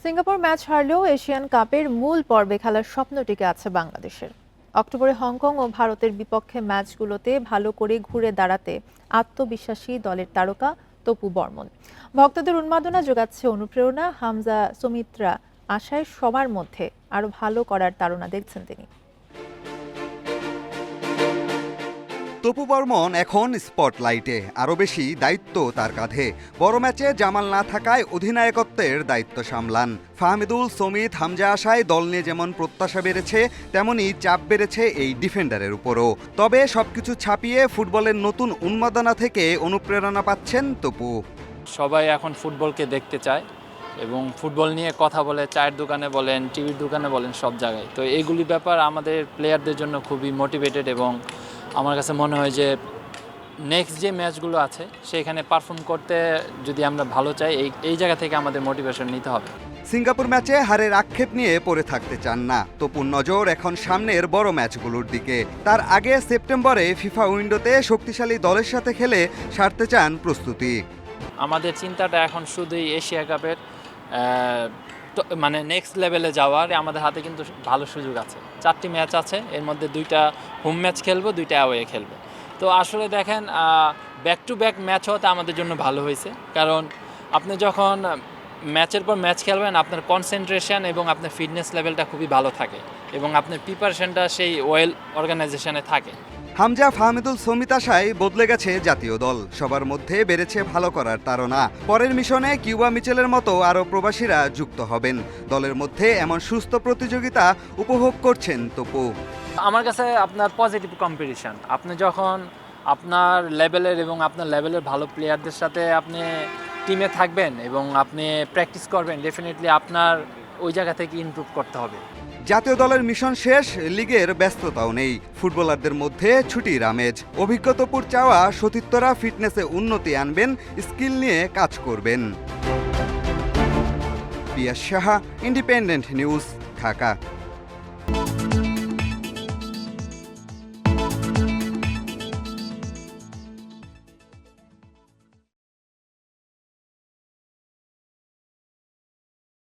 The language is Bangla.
সিঙ্গাপুর ম্যাচ হারলেও এশিয়ান কাপের মূল পর্বে খেলার স্বপ্ন টিকে আছে বাংলাদেশের। অক্টোবরে হংকং ও ভারতের বিপক্ষে ম্যাচগুলোতে ভালো করে ঘুরে দাঁড়াতে আত্মবিশ্বাসী দলের তারকা তপু বর্মন। ভক্তদের উন্মাদনা যোগাচ্ছে অনুপ্রেরণা। হামজা সুমিত্রা আশায় সবার মধ্যে আরো ভালো করার তাড়না দেখছেন তিনি। তপু বর্মন এখন স্পটলাইটে, আরও বেশি দায়িত্ব তার কাঁধে। বড় ম্যাচে জামাল না থাকায় অধিনায়কত্বের দায়িত্ব সামলান ফাহমিদুল, সমিত, হামজা আশায় দল নিয়ে যেমন প্রত্যাশা বেড়েছে তেমনই চাপ বেড়েছে এই ডিফেন্ডারের উপরও। তবে সবকিছু ছাপিয়ে ফুটবলের নতুন উন্মাদনা থেকে অনুপ্রেরণা পাচ্ছেন তপু। সবাই এখন ফুটবলকে দেখতে চায় এবং ফুটবল নিয়ে কথা বলে, চায়ের দোকানে বলেন, টিভির দোকানে বলেন, সব জায়গায়। তো এইগুলি ব্যাপার আমাদের প্লেয়ারদের জন্য খুবই মোটিভেটেড এবং আমার কাছে মনে হয় যে নেক্সট যে ম্যাচগুলো আছে সেখানে পারফর্ম করতে যদি আমরা ভালো চাই এই জায়গা থেকে আমাদের মোটিভেশন নিতে হবে। সিঙ্গাপুর ম্যাচে হারের আক্ষেপ নিয়ে পড়ে থাকতে চান না তপুর। নজর এখন সামনের বড় ম্যাচগুলোর দিকে। তার আগে সেপ্টেম্বরে ফিফা উইন্ডোতে শক্তিশালী দলের সাথে খেলে সারতে চান প্রস্তুতি। আমাদের চিন্তাটা এখন শুধুই এশিয়া কাপের মানে নেক্সট লেভেলে যাওয়ার। আমাদের হাতে কিন্তু ভালো সুযোগ আছে, 4টি ম্যাচ আছে, এর মধ্যে 2টা হোম ম্যাচ খেলবো, 2টা অ্যাওয়ে খেলবো। তো আসলে দেখেন ব্যাক টু ব্যাক ম্যাচ হতে আমাদের জন্য ভালো হয়েছে, কারণ আপনি যখন ম্যাচের পর ম্যাচ খেলবেন আপনার কনসেন্ট্রেশন এবং আপনার ফিটনেস লেভেলটা খুবই ভালো থাকে এবং আপনার প্রিপারেশনটা সেই ওয়েল অর্গানাইজেশনে থাকে। হামজা, ফাহমিদুল, সমিত আশায় বদলে গেছে জাতীয় দল। সবার মধ্যে বেড়েছে ভালো করার তাড়না। পরের মিশনে কিউবা মিচেলের মতো আরও প্রবাসীরা যুক্ত হবেন। দলের মধ্যে এমন সুস্থ প্রতিযোগিতা উপভোগ করছেন তপু। আমার কাছে আপনার পজিটিভ কম্পিটিশন, আপনি যখন আপনার লেভেলের এবং আপনার লেভেলের ভালো প্লেয়ারদের সাথে আপনি টিমে থাকবেন এবং আপনি প্র্যাকটিস করবেন, ডেফিনেটলি আপনার ওই জায়গা থেকে ইমপ্রুভ করতে হবে। জাতীয় দলের মিশন শেষ, লিগের ব্যস্ততাও নেই। ফুটবলারদের মধ্যে ছুটির আমেজ। অভিজ্ঞ তপুর চাওয়া সতীর্থরা ফিটনেসে উন্নতি আনবেন, স্কিল নিয়ে কাজ করবেন। পিয়াস সাহা, ইন্ডিপেন্ডেন্ট নিউজ, ঢাকা।